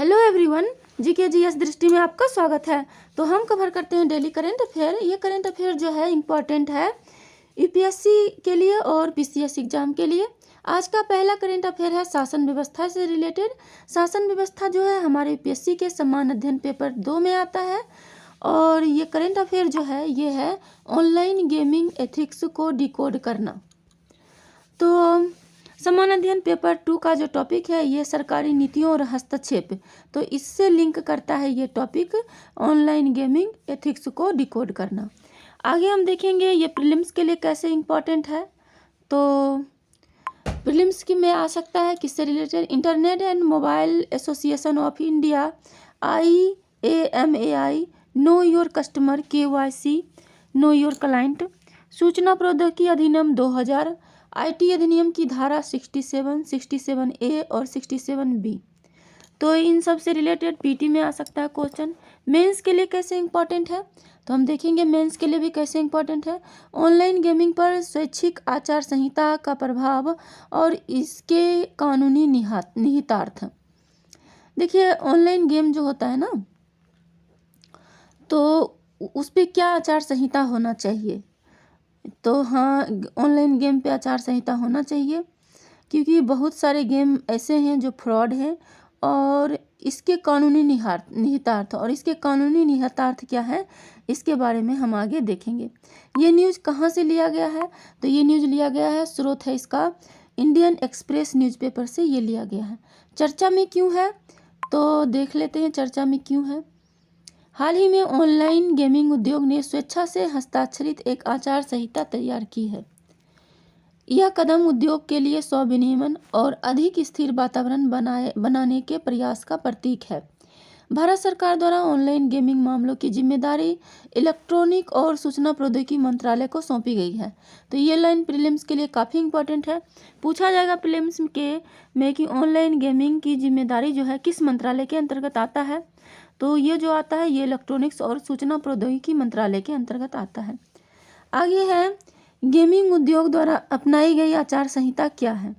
Hello everyone, GKGS दृष्टि में आपका स्वागत है। तो हम कवर करते हैं डेली करंट अफेयर। ये करंट अफेयर जो है इम्पॉर्टेंट है यूपीएससी के लिए और पीसीएस एग्जाम के लिए। आज का पहला करंट अफेयर है शासन व्यवस्था से रिलेटेड। शासन व्यवस्था जो है हमारे यूपीएससी के समान अध्ययन पेपर 2 में आता है। और ये करंट अफेयर जो है ये है ऑनलाइन गेमिंग एथिक्स को डिकोड करना। तो समान अध्ययन पेपर 2 का जो टॉपिक है ये सरकारी नीतियों और हस्तक्षेप, तो इससे लिंक करता है ये टॉपिक ऑनलाइन गेमिंग एथिक्स को डिकोड करना। आगे हम देखेंगे ये प्रीलिम्स के लिए कैसे इम्पोर्टेंट है। तो प्रीलिम्स की में आ सकता है किससे related, internet and mobile association of India IAMAI, know your customer KYC, know your client, सूचना प्रौद्योगिकी अधिनियम 2000, IT अधिनियम की धारा 67, 67A और 67B। तो इन सब से रिलेटेड पीटी में आ सकता है क्वेश्चन। मेंस के लिए कैसे इंपॉर्टेंट है, तो हम देखेंगे मेंस के लिए भी कैसे इंपॉर्टेंट है। ऑनलाइन गेमिंग पर स्वैच्छिक आचार संहिता का प्रभाव और इसके कानूनी निहितार्थ। देखिए ऑनलाइन गेम जो होता है ना, तो उस पर क्या आचार संहिता होना चाहिए। तो हाँ, ऑनलाइन गेम पे आचार संहिता होना चाहिए, क्योंकि बहुत सारे गेम ऐसे हैं जो फ्रॉड हैं और इसके कानूनी निहितार्थ, और इसके कानूनी निहितार्थ क्या है इसके बारे में हम आगे देखेंगे। ये न्यूज़ कहाँ से लिया गया है, तो ये न्यूज़ लिया गया है, स्रोत है इसका इंडियन एक्सप्रेस न्यूज़पेपर से ये लिया गया है। चर्चा में क्यों है, तो देख लेते हैं चर्चा में क्यों है। हाल ही में ऑनलाइन गेमिंग उद्योग ने स्वेच्छा से हस्ताक्षरित एक आचार संहिता तैयार की है। यह कदम उद्योग के लिए स्वावलंबन और अधिक स्थिर वातावरण बनाने के प्रयास का प्रतीक है। भारत सरकार द्वारा ऑनलाइन गेमिंग मामलों की जिम्मेदारी इलेक्ट्रॉनिक और सूचना प्रौद्योगिकी मंत्रालय को सौंपी गई है। तो ये लाइन प्रीलिम्स के लिए काफ़ी इंपॉर्टेंट है। पूछा जाएगा प्रीलिम्स में कि ऑनलाइन गेमिंग की जिम्मेदारी जो है किस मंत्रालय के अंतर्गत आता है, तो ये जो आता है ये इलेक्ट्रॉनिक्स और सूचना प्रौद्योगिकी मंत्रालय के अंतर्गत आता है। आगे है गेमिंग उद्योग द्वारा अपनाई गई आचार संहिता क्या है।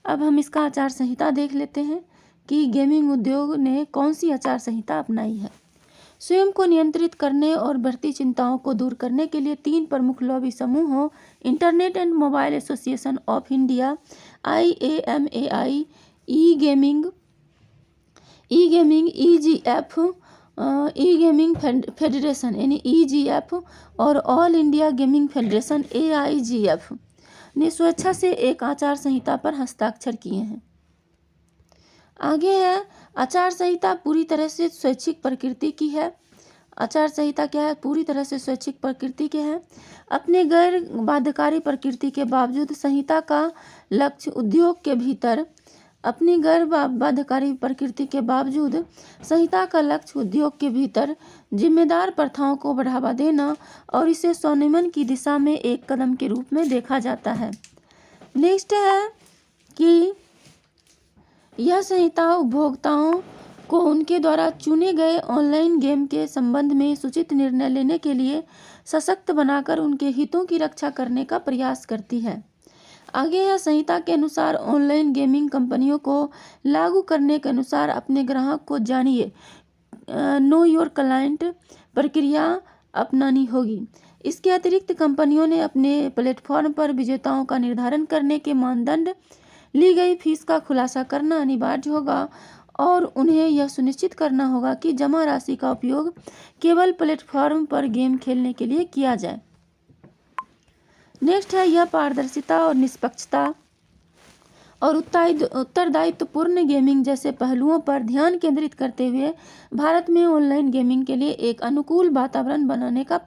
अब हम इसका आचार संहिता देख लेते हैं कि गेमिंग उद्योग ने कौन सी आचार संहिता अपनाई है। स्वयं को नियंत्रित करने और बढ़ती चिंताओं को दूर करने के लिए 3 प्रमुख लॉबी समूहों internet and mobile association of India IAMAI, E gaming federation यानी EGF और all India gaming federation AIGF ने स्वेच्छा से एक आचार संहिता पर हस्ताक्षर किए हैं। आगे है आचार संहिता पूरी तरह से स्वैच्छिक प्रकृति की है। आचार संहिता क्या है, पूरी तरह से स्वैच्छिक प्रकृति के है। अपने गैर बाध्यकारी प्रकृति के बावजूद संहिता का लक्ष्य उद्योग के भीतर अपनी गैर बाध्यकारी प्रकृति के बावजूद संहिता का लक्ष्य उद्योग के भीतर जिम्मेदार प्रथाओं को बढ़ावा देना और इसे स्वनियमन की दिशा में एक कदम के रूप में देखा जाता है। नेक्स्ट है कि यह संहिता उपभोक्ताओं को उनके द्वारा चुने गए ऑनलाइन गेम के संबंध में सूचित निर्णय लेने के लिए सशक्त बनाकर उनके हितों की रक्षा करने का प्रयास करती है। आगे है संहिता के अनुसार ऑनलाइन गेमिंग कंपनियों को लागू करने के अनुसार अपने ग्राहक को जानिए नो योर क्लाइंट प्रक्रिया अपनानी होगी। इसके अतिरिक्त कंपनियों ने अपने प्लेटफॉर्म पर विजेताओं का निर्धारण करने के मानदंड, ली गई फीस का खुलासा करना अनिवार्य होगा और उन्हें यह सुनिश्चित करना होगा कि जमा राशि का उपयोग केवल प्लेटफॉर्म पर गेम खेलने के लिए किया जाए। नेक्स्ट है यह पारदर्शिता और निष्पक्षता और उत्तरदायित्वपूर्ण गेमिंग जैसे पहलुओं पर ध्यान केंद्रित करते हुए भारत में ऑनलाइन गेमिंग के लिए एक अनुकूल वातावरण बनाने का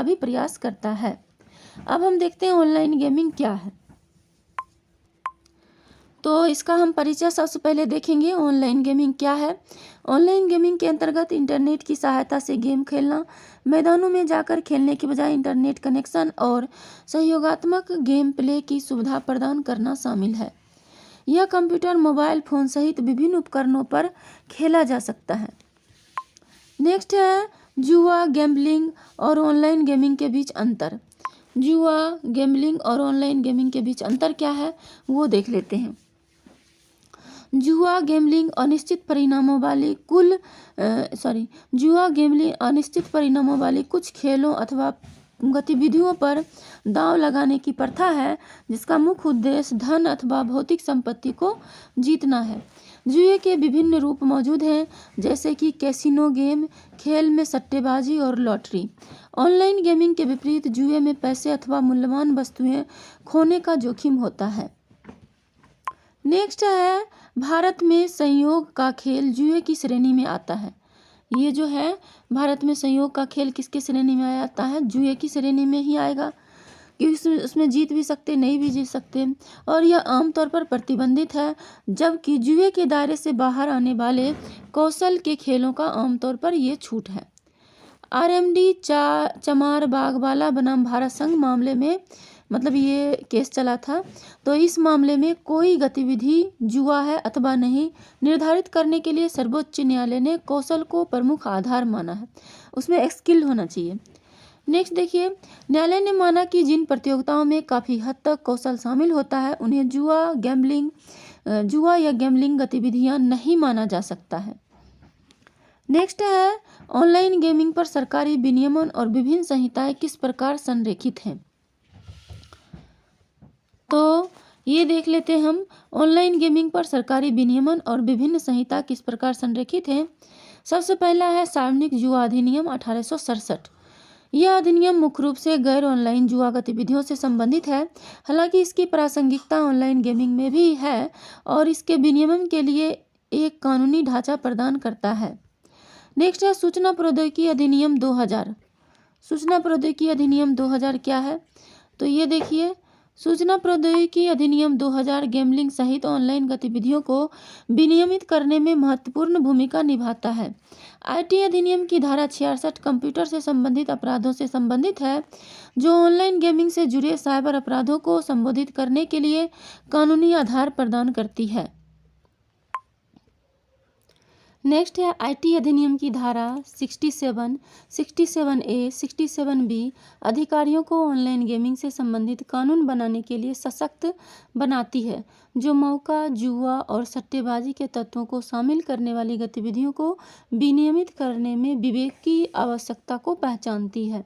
भी प्रयास करता है। अब हम देखते हैं ऑनलाइन गेमिंग क्या है। तो इसका हम परिचय सबसे पहले देखेंगे। ऑनलाइन गेमिंग क्या है। ऑनलाइन गेमिंग के अंतर्गत इंटरनेट की सहायता से गेम खेलना, मैदानों में जाकर खेलने के बजाय इंटरनेट कनेक्शन और सहयोगात्मक गेम प्ले की सुविधा प्रदान करना शामिल है। यह कंप्यूटर, मोबाइल फोन सहित विभिन्न उपकरणों पर खेला जा सकता है। नेक्स्ट है जुआ, गैम्बलिंग और ऑनलाइन गेमिंग के बीच अंतर। जुआ, गैम्बलिंग और ऑनलाइन गेमिंग के बीच अंतर क्या है वो देख लेते हैं। जुआ गैम्बलिंग अनिश्चित परिणामों वाली जुआ गैम्बलिंग अनिश्चित परिणामों वाली कुछ खेलों अथवा गतिविधियों पर दांव लगाने की प्रथा है जिसका मुख्य उद्देश्य धन अथवा भौतिक संपत्ति को जीतना है। जुए के विभिन्न रूप मौजूद हैं जैसे कि कैसीनो गेम, खेल में सट्टेबाजी और लॉटरी। ऑनलाइन गेमिंग के विपरीत जुए में पैसे अथवा मूल्यवान वस्तुएं खोने का जोखिम होता है। नेक्स्ट है भारत में संयोग का खेल जुए की श्रेणी में आता है। ये जो है भारत में संयोग का खेल किसके श्रेणी में आता है? जुए की श्रेणी में ही आएगा क्योंकि उसमें जीत भी सकते, नहीं भी जीत सकते, और यह आमतौर पर प्रतिबंधित है, जबकि जुए के दायरे से बाहर आने वाले कौशल के खेलों का आमतौर पर ये छूट है। आरएमडी चमार बागवाला बनाम भारत संघ मामले में मतलब ये केस चला था, तो इस मामले में कोई गतिविधि जुआ है अथवा नहीं निर्धारित करने के लिए सर्वोच्च न्यायालय ने कौशल को प्रमुख आधार माना है, उसमें स्किल होना चाहिए। नेक्स्ट देखिए, न्यायालय ने माना कि जिन प्रतियोगिताओं में काफ़ी हद तक कौशल शामिल होता है उन्हें जुआ या गैम्बलिंग गतिविधियां नहीं माना जा सकता है। नेक्स्ट है ऑनलाइन गेमिंग पर सरकारी विनियमन और विभिन्न संहिताएं किस प्रकार संरेखित हैं। तो ये देख लेते हैं हम ऑनलाइन गेमिंग पर सरकारी विनियमन और विभिन्न संहिता किस प्रकार संरेखित हैं। सबसे पहला है सार्वजनिक जुआ अधिनियम 1867। यह अधिनियम मुख्य रूप से गैर ऑनलाइन जुआ गतिविधियों से संबंधित है, हालांकि इसकी प्रासंगिकता ऑनलाइन गेमिंग में भी है और इसके विनियमन के लिए एक कानूनी ढांचा प्रदान करता है। नेक्स्ट है सूचना प्रौद्योगिकी अधिनियम 2000। सूचना प्रौद्योगिकी अधिनियम 2000 क्या है? तो ये देखिए, सूचना प्रौद्योगिकी अधिनियम 2000 गैम्बलिंग सहित ऑनलाइन गतिविधियों को विनियमित करने में महत्वपूर्ण भूमिका निभाता है। आईटी अधिनियम की धारा 66 कंप्यूटर से संबंधित अपराधों से संबंधित है, जो ऑनलाइन गेमिंग से जुड़े साइबर अपराधों को संबोधित करने के लिए कानूनी आधार प्रदान करती है। नेक्स्ट है आईटी अधिनियम की धारा 67, 67A, 67B अधिकारियों को ऑनलाइन गेमिंग से संबंधित कानून बनाने के लिए सशक्त बनाती है, जो मौका जुआ और सट्टेबाजी के तत्वों को शामिल करने वाली गतिविधियों को विनियमित करने में विवेक की आवश्यकता को पहचानती है।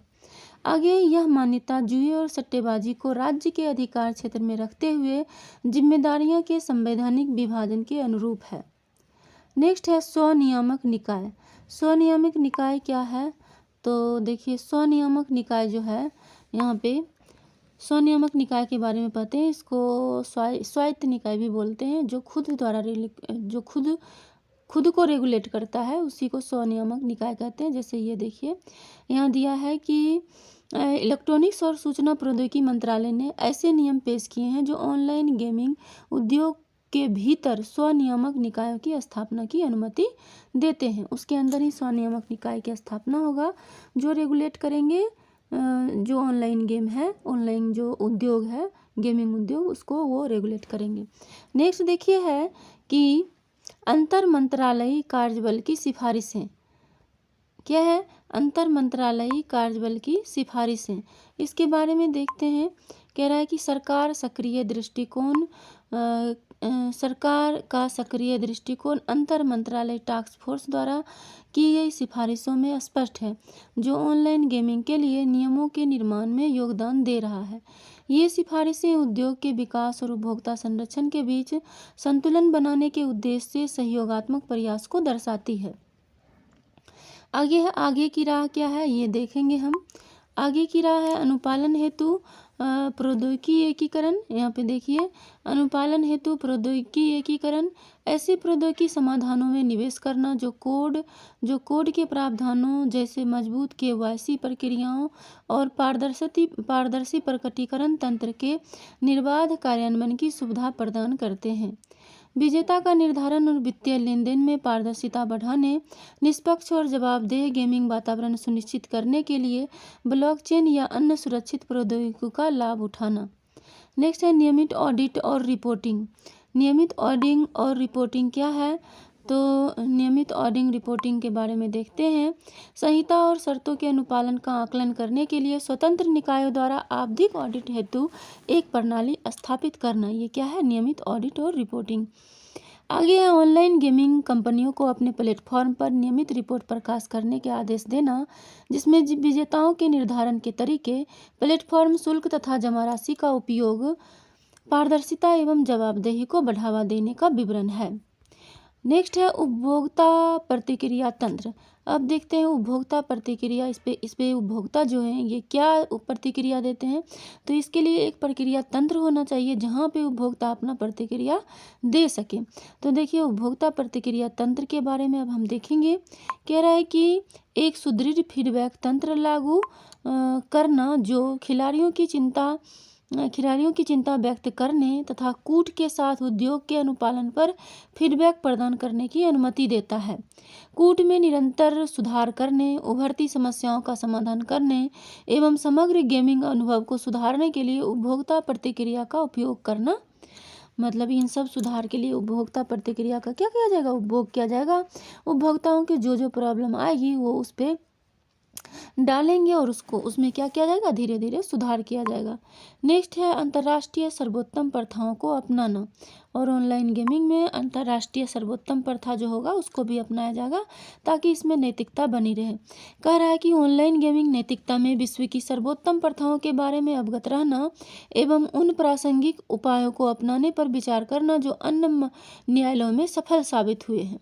आगे यह मान्यता जुए और सट्टेबाजी को राज्य के अधिकार क्षेत्र में रखते हुए जिम्मेदारियों के संवैधानिक विभाजन के अनुरूप है। नेक्स्ट है स्वनियामक निकाय। स्वनियामक निकाय क्या है? तो देखिए, स्वनियामक निकाय जो है, यहाँ पे स्वनियामक निकाय के बारे में पढ़ते हैं। इसको स्वायत्त निकाय भी बोलते हैं, जो खुद को रेगुलेट करता है, उसी को स्वनियामक निकाय कहते हैं। जैसे ये देखिए, यहाँ दिया है कि इलेक्ट्रॉनिक्स और सूचना प्रौद्योगिकी मंत्रालय ने ऐसे नियम पेश किए हैं जो ऑनलाइन गेमिंग उद्योग के भीतर स्वनियामक निकायों की स्थापना की अनुमति देते हैं। उसके अंदर ही स्वनियामक निकाय की स्थापना होगा, जो रेगुलेट करेंगे जो ऑनलाइन गेम है, ऑनलाइन जो उद्योग है, गेमिंग उद्योग, उसको वो रेगुलेट करेंगे। नेक्स्ट देखिए है कि अंतर मंत्रालयी कार्यबल की सिफारिशें क्या है? अंतर मंत्रालयी कार्यबल की सिफारिशें, इसके बारे में देखते हैं। कह रहा है कि सरकार का सक्रिय दृष्टिकोण अंतर मंत्रालय टास्क फोर्स द्वारा की गई सिफारिशों में स्पष्ट है, जो ऑनलाइन गेमिंग के लिए नियमों के निर्माण में योगदान दे रहा है। ये सिफारिशें उद्योग के विकास और उपभोक्ता संरक्षण के बीच संतुलन बनाने के उद्देश्य से सहयोगात्मक प्रयास को दर्शाती है। आगे की राह क्या है, ये देखेंगे हम। आगे की राह है अनुपालन हेतु प्रौद्योगिकी एकीकरण। यहाँ पे देखिए, अनुपालन हेतु प्रौद्योगिकी एकीकरण, ऐसे प्रौद्योगिकी समाधानों में निवेश करना जो कोड के प्रावधानों जैसे मजबूत KYC प्रक्रियाओं और पारदर्शी प्रकटीकरण तंत्र के निर्बाध कार्यान्वयन की सुविधा प्रदान करते हैं। विजेता का निर्धारण और वित्तीय लेन देन में पारदर्शिता बढ़ाने, निष्पक्ष और जवाबदेह गेमिंग वातावरण सुनिश्चित करने के लिए ब्लॉकचेन या अन्य सुरक्षित प्रौद्योगिकियों का लाभ उठाना। नेक्स्ट है नियमित ऑडिट और रिपोर्टिंग। नियमित ऑडिटिंग और रिपोर्टिंग क्या है? तो नियमित ऑडिटिंग रिपोर्टिंग के बारे में देखते हैं। संहिता और शर्तों के अनुपालन का आकलन करने के लिए स्वतंत्र निकायों द्वारा आवधिक ऑडिट हेतु एक प्रणाली स्थापित करना। ये क्या है? नियमित ऑडिट और रिपोर्टिंग। आगे है ऑनलाइन गेमिंग कंपनियों को अपने प्लेटफॉर्म पर नियमित रिपोर्ट प्रकाश करने के आदेश देना, जिसमें विजेताओं के निर्धारण के तरीके, प्लेटफॉर्म शुल्क तथा जमा राशि का उपयोग, पारदर्शिता एवं जवाबदेही को बढ़ावा देने का विवरण है। नेक्स्ट है उपभोक्ता प्रतिक्रिया तंत्र। अब देखते हैं उपभोक्ता प्रतिक्रिया, इस पे उपभोक्ता जो है ये क्या प्रतिक्रिया देते हैं। तो इसके लिए एक प्रक्रिया तंत्र होना चाहिए जहाँ पे उपभोक्ता अपना प्रतिक्रिया दे सके। तो देखिए उपभोक्ता प्रतिक्रिया तंत्र के बारे में अब हम देखेंगे। कह रहा है कि एक सुदृढ़ फीडबैक तंत्र लागू करना जो खिलाड़ियों की चिंता व्यक्त करने तथा कूट के साथ उद्योग के अनुपालन पर फीडबैक प्रदान करने की अनुमति देता है। कूट में निरंतर सुधार करने, उभरती समस्याओं का समाधान करने एवं समग्र गेमिंग अनुभव को सुधारने के लिए उपभोक्ता प्रतिक्रिया का उपयोग करना। मतलब इन सब सुधार के लिए उपभोक्ता प्रतिक्रिया का क्या किया जाएगा, उपभोग किया जाएगा। उपभोक्ताओं के जो प्रॉब्लम आएगी वो उस पर डालेंगे और उसमें क्या किया जाएगा, धीरे धीरे सुधार किया जाएगा। नेक्स्ट है अंतर्राष्ट्रीय सर्वोत्तम प्रथाओं को अपनाना। और ऑनलाइन गेमिंग में अंतर्राष्ट्रीय सर्वोत्तम प्रथा जो होगा उसको भी अपनाया जाएगा ताकि इसमें नैतिकता बनी रहे। कह रहा है कि ऑनलाइन गेमिंग नैतिकता में विश्व की सर्वोत्तम प्रथाओं के बारे में अवगत रहना एवं उन प्रासंगिक उपायों को अपनाने पर विचार करना जो अन्य न्यायालयों में सफल साबित हुए हैं।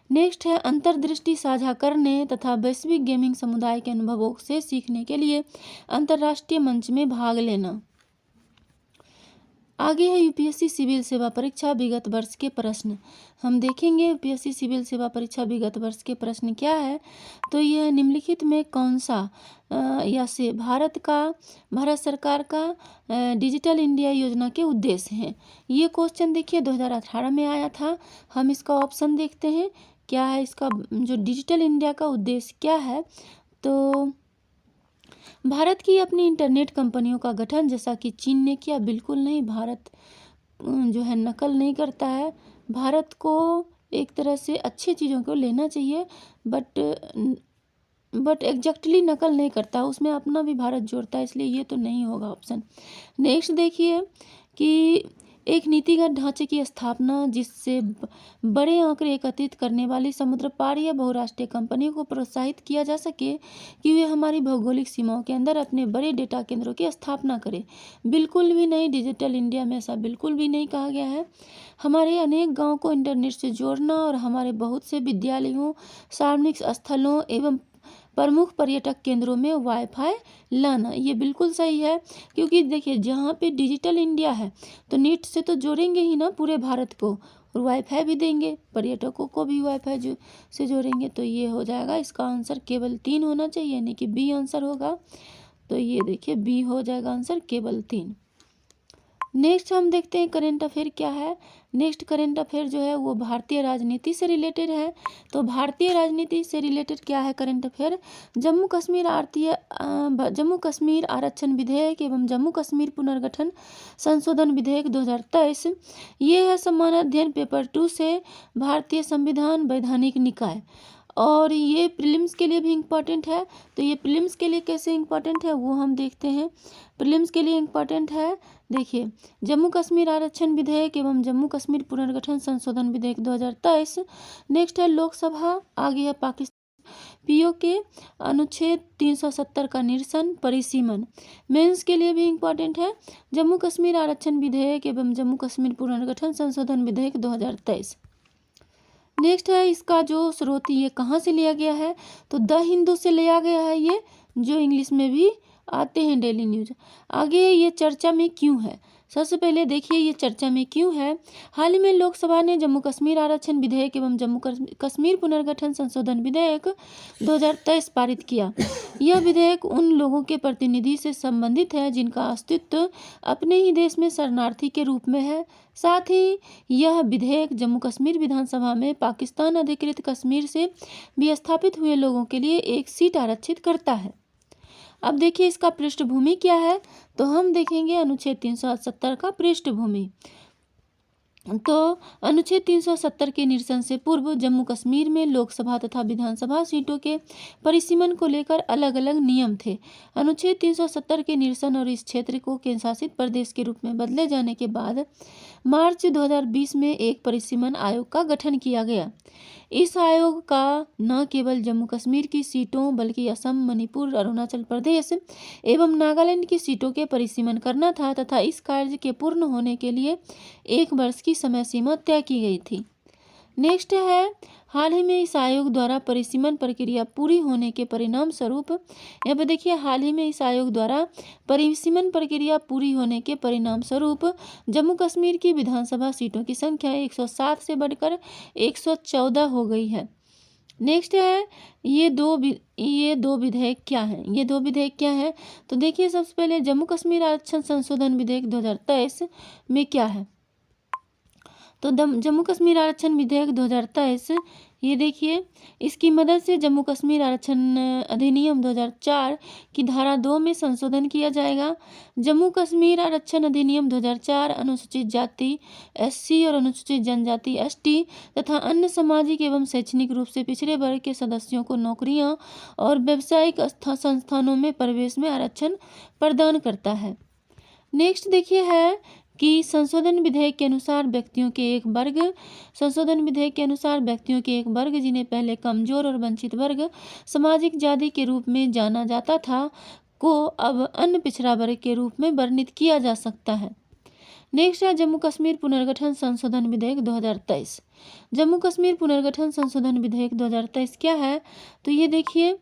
नेक्स्ट है अंतर्दृष्टि साझा करने तथा वैश्विक गेमिंग समुदाय के अनुभवों से सीखने के लिए अंतर्राष्ट्रीय मंच में भाग लेना। आगे है यूपीएससी सिविल सेवा परीक्षा विगत वर्ष के प्रश्न। हम देखेंगे यूपीएससी सिविल सेवा परीक्षा विगत वर्ष के प्रश्न क्या है। तो यह निम्नलिखित में कौन सा या से भारत सरकार का डिजिटल इंडिया योजना के उद्देश्य हैं। ये क्वेश्चन देखिए 2018 में आया था। हम इसका ऑप्शन देखते हैं क्या है, इसका जो डिजिटल इंडिया का उद्देश्य क्या है। तो भारत की अपनी इंटरनेट कंपनियों का गठन, जैसा कि चीन ने किया, बिल्कुल नहीं। भारत जो है नकल नहीं करता है। भारत को एक तरह से अच्छी चीज़ों को लेना चाहिए बट एग्जैक्टली नकल नहीं करता, उसमें अपना भी भारत जोड़ता है, इसलिए ये तो नहीं होगा ऑप्शन। नेक्स्ट देखिए कि एक नीतिगत ढांचे की स्थापना जिससे बड़े आंकड़े एकत्रित करने वाली समुद्र पार या बहुराष्ट्रीय कंपनियों को प्रोत्साहित किया जा सके कि वे हमारी भौगोलिक सीमाओं के अंदर अपने बड़े डेटा केंद्रों की स्थापना करें। बिल्कुल भी नहीं, डिजिटल इंडिया में ऐसा बिल्कुल भी नहीं कहा गया है। हमारे अनेक गाँव को इंटरनेट से जोड़ना और हमारे बहुत से विद्यालयों, सार्वजनिक स्थलों एवं प्रमुख पर्यटक केंद्रों में वाईफाई लाना, ये बिल्कुल सही है। क्योंकि देखिए जहाँ पे डिजिटल इंडिया है तो नेट से तो जोड़ेंगे ही ना पूरे भारत को, और वाईफाई भी देंगे, पर्यटकों को भी वाईफाई से जोड़ेंगे। तो ये हो जाएगा, इसका आंसर केवल 3 होना चाहिए, यानी कि बी आंसर होगा। तो ये देखिए बी हो जाएगा आंसर, केवल 3। नेक्स्ट हम देखते हैं करेंट अफेयर क्या है। नेक्स्ट करेंट अफेयर जो है वो भारतीय राजनीति से रिलेटेड है। तो भारतीय राजनीति से रिलेटेड क्या है करेंट अफेयर, जम्मू कश्मीर आरक्षण विधेयक एवं जम्मू कश्मीर पुनर्गठन संशोधन विधेयक 2023। ये है समान अध्ययन पेपर 2 से, भारतीय संविधान वैधानिक निकाय। और ये प्रीलिम्स के लिए भी इम्पॉर्टेंट है। तो ये प्रीलिम्स के लिए कैसे इम्पॉर्टेंट है वो हम देखते हैं। प्रीलिम्स के लिए इम्पॉर्टेंट है, देखिए जम्मू कश्मीर आरक्षण विधेयक एवं जम्मू कश्मीर पुनर्गठन संशोधन विधेयक 2023। नेक्स्ट है लोकसभा, आगे है पाकिस्तान पीओ के अनुच्छेद 370 का निरसन परिसीमन। मेंस के लिए भी इम्पॉर्टेंट है, जम्मू कश्मीर आरक्षण विधेयक एवं जम्मू कश्मीर पुनर्गठन संशोधन विधेयक 2023। नेक्स्ट है इसका जो स्रोत ये कहाँ से लिया गया है, तो द हिंदू से लिया गया है, ये जो इंग्लिश में भी आते हैं डेली न्यूज। आगे ये चर्चा में क्यों है, सबसे पहले देखिए ये चर्चा में क्यों है। हाल ही में लोकसभा ने जम्मू कश्मीर आरक्षण विधेयक एवं जम्मू कश्मीर पुनर्गठन संशोधन विधेयक 2023 पारित किया। यह विधेयक उन लोगों के प्रतिनिधि से संबंधित है जिनका अस्तित्व अपने ही देश में शरणार्थी के रूप में है। साथ ही यह विधेयक जम्मू कश्मीर विधानसभा में पाकिस्तान अधिकृत कश्मीर से विस्थापित हुए लोगों के लिए एक सीट आरक्षित करता है। अब देखिए इसका पृष्ठभूमि क्या है, तो हम देखेंगे अनुच्छेद 370 का पृष्ठभूमि। तो अनुच्छेद 370 के निरसन से पूर्व जम्मू कश्मीर में लोकसभा तथा विधानसभा सीटों के परिसीमन को लेकर अलग अलग नियम थे। अनुच्छेद 370 के निरसन और इस क्षेत्र को केंद्र शासित प्रदेश के रूप में बदले जाने के बाद मार्च 2020 में एक परिसीमन आयोग का गठन किया गया। इस आयोग का न केवल जम्मू कश्मीर की सीटों बल्कि असम, मणिपुर, अरुणाचल प्रदेश एवं नागालैंड की सीटों के परिसीमन करना था तथा इस कार्य के पूर्ण होने के लिए 1 वर्ष की समय सीमा तय की गई थी। नेक्स्ट है, हाल ही में इस आयोग द्वारा परिसीमन प्रक्रिया पूरी होने के परिणाम स्वरूप, यहाँ पे देखिए हाल ही में इस आयोग द्वारा परिसीमन प्रक्रिया पूरी होने के परिणाम स्वरूप जम्मू कश्मीर की विधानसभा सीटों की संख्या 107 से बढ़कर 114 हो गई है। नेक्स्ट है, ये दो विधेयक क्या हैं? ये दो विधेयक क्या हैं? तो देखिए सबसे पहले जम्मू कश्मीर आरक्षण संशोधन विधेयक 2023 में क्या है? तो जम्मू कश्मीर आरक्षण विधेयक 2023, ये देखिए इसकी मदद से जम्मू कश्मीर आरक्षण अधिनियम 2004 की धारा 2 में संशोधन किया जाएगा। जम्मू कश्मीर आरक्षण अधिनियम 2004 अनुसूचित जाति SC और अनुसूचित जनजाति ST तथा अन्य सामाजिक एवं शैक्षणिक रूप से पिछड़े वर्ग के सदस्यों को नौकरियों और व्यावसायिक संस्थानों में प्रवेश में आरक्षण प्रदान करता है। नेक्स्ट देखिए है कि संशोधन विधेयक के अनुसार व्यक्तियों के एक वर्ग जिन्हें पहले कमजोर और वंचित वर्ग सामाजिक जाति के रूप में जाना जाता था को अब अन्य पिछड़ा वर्ग के रूप में वर्णित किया जा सकता है। नेक्स्ट है जम्मू कश्मीर पुनर्गठन संशोधन विधेयक 2023। जम्मू कश्मीर पुनर्गठन संशोधन विधेयक 2023 क्या है? तो ये देखिए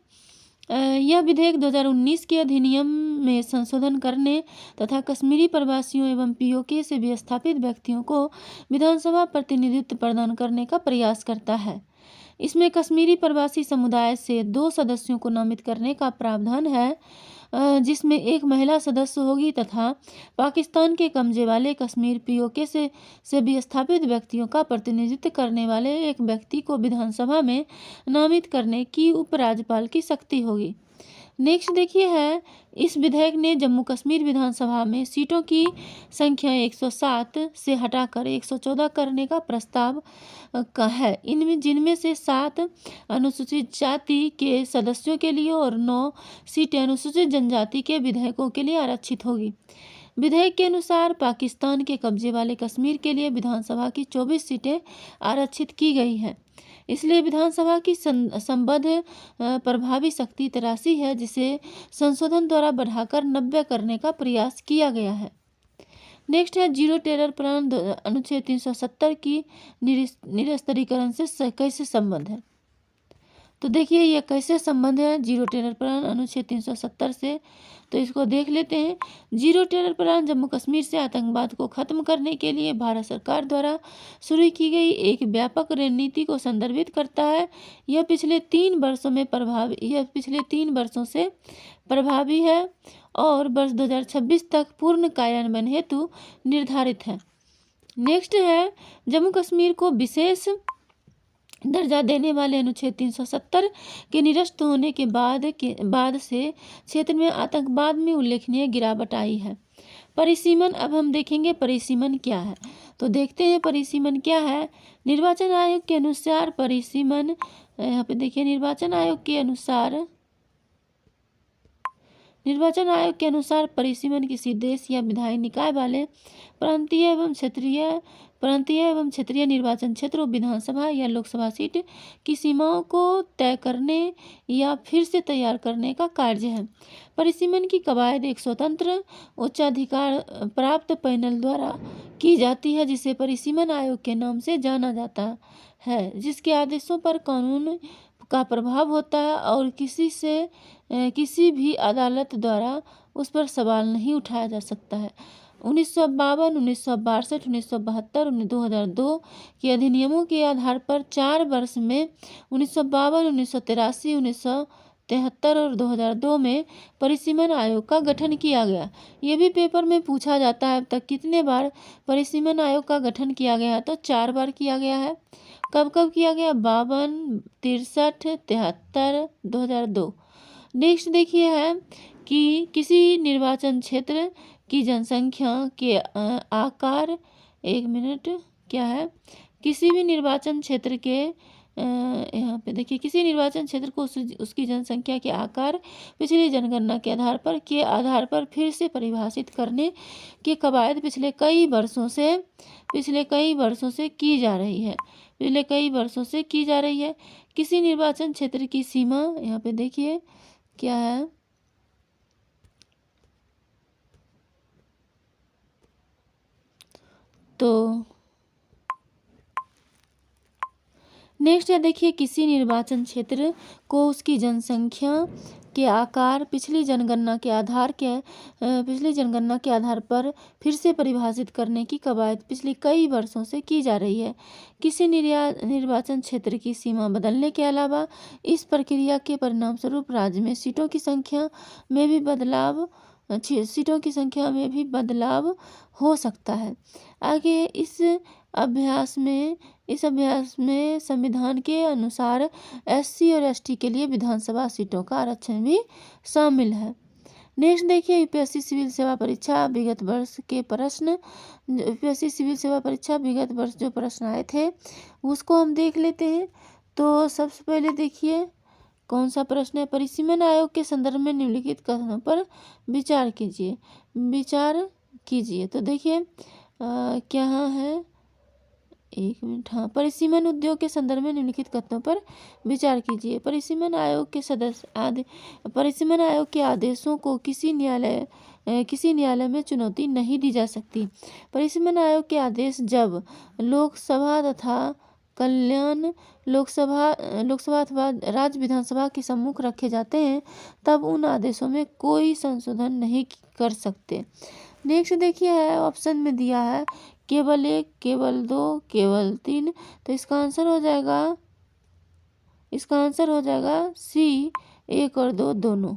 यह विधेयक 2019 के अधिनियम में संशोधन करने तथा कश्मीरी प्रवासियों एवं POK से विस्थापित व्यक्तियों को विधानसभा प्रतिनिधित्व प्रदान करने का प्रयास करता है। इसमें कश्मीरी प्रवासी समुदाय से 2 सदस्यों को नामित करने का प्रावधान है, जिसमें एक महिला सदस्य होगी तथा पाकिस्तान के कब्जे वाले कश्मीर POK से विस्थापित व्यक्तियों का प्रतिनिधित्व करने वाले एक व्यक्ति को विधानसभा में नामित करने की उपराज्यपाल की शक्ति होगी। नेक्स्ट देखिए है, इस विधेयक ने जम्मू कश्मीर विधानसभा में सीटों की संख्या 107 से हटाकर 114 करने का प्रस्ताव का है। इनमें जिनमें से 7 अनुसूचित जाति के सदस्यों के लिए और 9 सीटें अनुसूचित जनजाति के विधायकों के लिए आरक्षित होगी। विधेयक के अनुसार पाकिस्तान के कब्जे वाले कश्मीर के लिए विधानसभा की 24 सीटें आरक्षित की गई हैं। इसलिए विधानसभा की संबद्ध प्रभावी शक्ति 83 है, जिसे संशोधन द्वारा बढ़ाकर 90 करने का प्रयास किया गया है। नेक्स्ट है जीरो टेरर प्लान अनुच्छेद 370 की निरस्त्रीकरण से कैसे संबंध है? तो देखिए यह कैसे संबंध है जीरो टेरर प्लान अनुच्छेद 370 से, तो इसको देख लेते हैं। Zero terror plan Jammu Kashmir से आतंकवाद को खत्म करने के लिए भारत सरकार द्वारा शुरू की गई एक व्यापक रणनीति को संदर्भित करता है। यह पिछले 3 वर्षों से प्रभावी है और वर्ष 2026 तक पूर्ण कार्यान्वयन हेतु निर्धारित है। नेक्स्ट है जम्मू कश्मीर को विशेष दर्जा देने वाले अनुच्छेद 370 के निरस्त होने के बाद से क्षेत्र में आतंकवाद में उल्लेखनीय गिरावट आई है। परिसीमन, अब हम देखेंगे परिसीमन क्या है। तो देखते हैं परिसीमन क्या है। निर्वाचन आयोग के अनुसार परिसीमन, यहाँ पे देखिए निर्वाचन आयोग के अनुसार परिसीमन किसी देश या विधायी निकाय वाले प्रांतीय एवं क्षेत्रीय निर्वाचन क्षेत्रों, विधानसभा या लोकसभा सीट की सीमाओं को तय करने या फिर से तैयार करने का कार्य है। परिसीमन की कवायद एक स्वतंत्र उच्चाधिकार प्राप्त पैनल द्वारा की जाती है, जिसे परिसीमन आयोग के नाम से जाना जाता है, जिसके आदेशों पर कानून का प्रभाव होता है और किसी भी अदालत द्वारा उस पर सवाल नहीं उठाया जा सकता है। 1952, 1962, 1972 और 2002 के अधिनियमों के आधार पर 4 वर्ष में 1952, 1983, 1973 और 2002 में परिसीमन आयोग का गठन किया गया। ये भी पेपर में पूछा जाता है अब तक कितने बार परिसीमन आयोग का गठन किया गया, तो 4 बार किया गया है। कब कब किया गया? 52, 63, 73, 2002। नेक्स्ट देखिए है कि किसी निर्वाचन क्षेत्र की जनसंख्या के आकार, एक मिनट, क्या है, किसी भी निर्वाचन क्षेत्र के यहाँ पे देखिए, किसी निर्वाचन क्षेत्र को उसकी जनसंख्या के आकार पिछली जनगणना के आधार पर फिर से परिभाषित करने की कवायद पिछले कई वर्षों से की जा रही है। किसी निर्वाचन क्षेत्र की सीमा, यहाँ पे देखिए क्या है, तो नेक्स्ट है देखिए, किसी निर्वाचन क्षेत्र को उसकी जनसंख्या के आकार पिछली जनगणना के आधार पर फिर से परिभाषित करने की कवायद पिछले कई वर्षों से की जा रही है। किसी निर्वाचन क्षेत्र की सीमा बदलने के अलावा इस प्रक्रिया के परिणामस्वरूप राज्य में सीटों की संख्या में भी बदलाव हो सकता है। आगे इस अभ्यास में संविधान के अनुसार SC और ST के लिए विधानसभा सीटों का आरक्षण भी शामिल है। नेक्स्ट देखिए, यूपीएससी सिविल सेवा परीक्षा विगत वर्ष जो प्रश्न आए थे उसको हम देख लेते हैं। तो सबसे पहले देखिए कौन सा प्रश्न है, परिसीमन आयोग के संदर्भ में निम्नलिखित कथनों पर विचार कीजिए। तो देखिए क्या है, एक मिनट, हाँ, परिसीमन उद्योग के संदर्भ में निम्नलिखित कथनों पर विचार कीजिए। परिसीमन आयोग के आदेशों को किसी न्यायालय में चुनौती नहीं दी जा सकती। परिसीमन आयोग के आदेश जब लोकसभा अथवा राज्य विधानसभा के सम्मुख रखे जाते हैं तब उन आदेशों में कोई संशोधन नहीं कर सकते। नेक्स्ट देखिए है, ऑप्शन में दिया है केवल 1, केवल 2, केवल 3। तो इसका आंसर हो जाएगा C 1 और 2 दोनों।